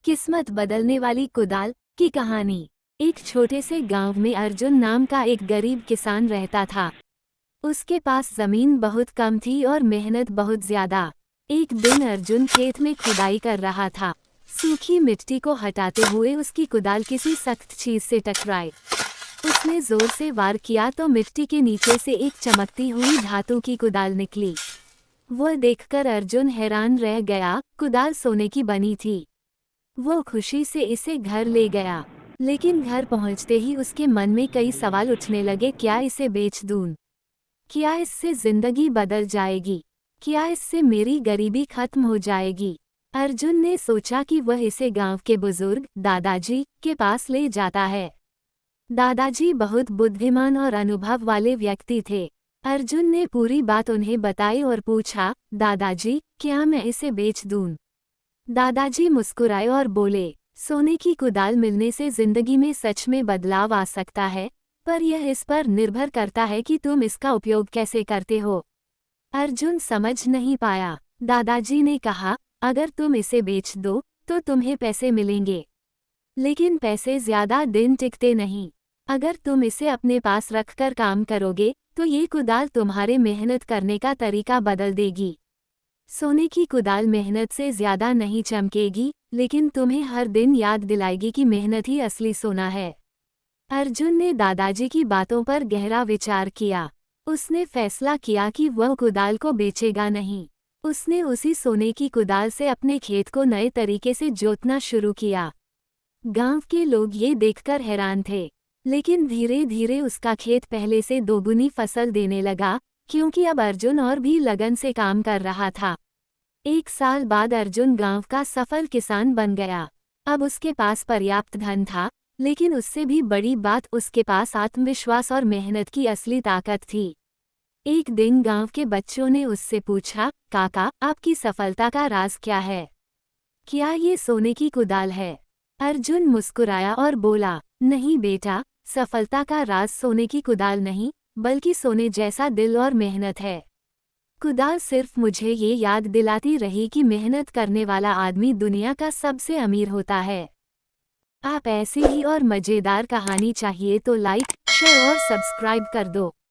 किस्मत बदलने वाली कुदाल की कहानी। एक छोटे से गांव में अर्जुन नाम का एक गरीब किसान रहता था। उसके पास जमीन बहुत कम थी और मेहनत बहुत ज्यादा। एक दिन अर्जुन खेत में खुदाई कर रहा था। सूखी मिट्टी को हटाते हुए उसकी कुदाल किसी सख्त चीज से टकराई। उसने जोर से वार किया तो मिट्टी के नीचे से एक चमकती हुई धातु की कुदाल निकली। वह देखकर अर्जुन हैरान रह गया। कुदाल सोने की बनी थी। वो खुशी से इसे घर ले गया, लेकिन घर पहुंचते ही उसके मन में कई सवाल उठने लगे। क्या इसे बेच दूं? क्या इससे जिंदगी बदल जाएगी? क्या इससे मेरी गरीबी खत्म हो जाएगी? अर्जुन ने सोचा कि वह इसे गांव के बुजुर्ग दादाजी के पास ले जाता है। दादाजी बहुत बुद्धिमान और अनुभव वाले व्यक्ति थे। अर्जुन ने पूरी बात उन्हें बताई और पूछा, दादाजी, क्या मैं इसे बेच दूं? दादाजी मुस्कुराए और बोले, सोने की कुदाल मिलने से जिंदगी में सच में बदलाव आ सकता है, पर यह इस पर निर्भर करता है कि तुम इसका उपयोग कैसे करते हो। अर्जुन समझ नहीं पाया। दादाजी ने कहा, अगर तुम इसे बेच दो तो तुम्हें पैसे मिलेंगे, लेकिन पैसे ज्यादा दिन टिकते नहीं। अगर तुम इसे अपने पास रखकर काम करोगे तो ये कुदाल तुम्हारे मेहनत करने का तरीका बदल देगी। सोने की कुदाल मेहनत से ज्यादा नहीं चमकेगी, लेकिन तुम्हें हर दिन याद दिलाएगी कि मेहनत ही असली सोना है। अर्जुन ने दादाजी की बातों पर गहरा विचार किया। उसने फैसला किया कि वह कुदाल को बेचेगा नहीं। उसने उसी सोने की कुदाल से अपने खेत को नए तरीके से जोतना शुरू किया। गांव के लोग ये देखकर हैरान थे, लेकिन धीरे धीरे उसका खेत पहले से दोगुनी फसल देने लगा, क्योंकि अब अर्जुन और भी लगन से काम कर रहा था। एक साल बाद अर्जुन गांव का सफल किसान बन गया। अब उसके पास पर्याप्त धन था, लेकिन उससे भी बड़ी बात उसके पास आत्मविश्वास और मेहनत की असली ताकत थी। एक दिन गांव के बच्चों ने उससे पूछा, काका, आपकी सफलता का राज क्या है? क्या ये सोने की कुदाल है? अर्जुन मुस्कुराया और बोला, नहीं बेटा, सफलता का राज सोने की कुदाल नहीं, बल्कि सोने जैसा दिल और मेहनत है। कुदाल सिर्फ मुझे ये याद दिलाती रही कि मेहनत करने वाला आदमी दुनिया का सबसे अमीर होता है। आप ऐसी ही और मज़ेदार कहानी चाहिए तो लाइक, शेयर और सब्सक्राइब कर दो।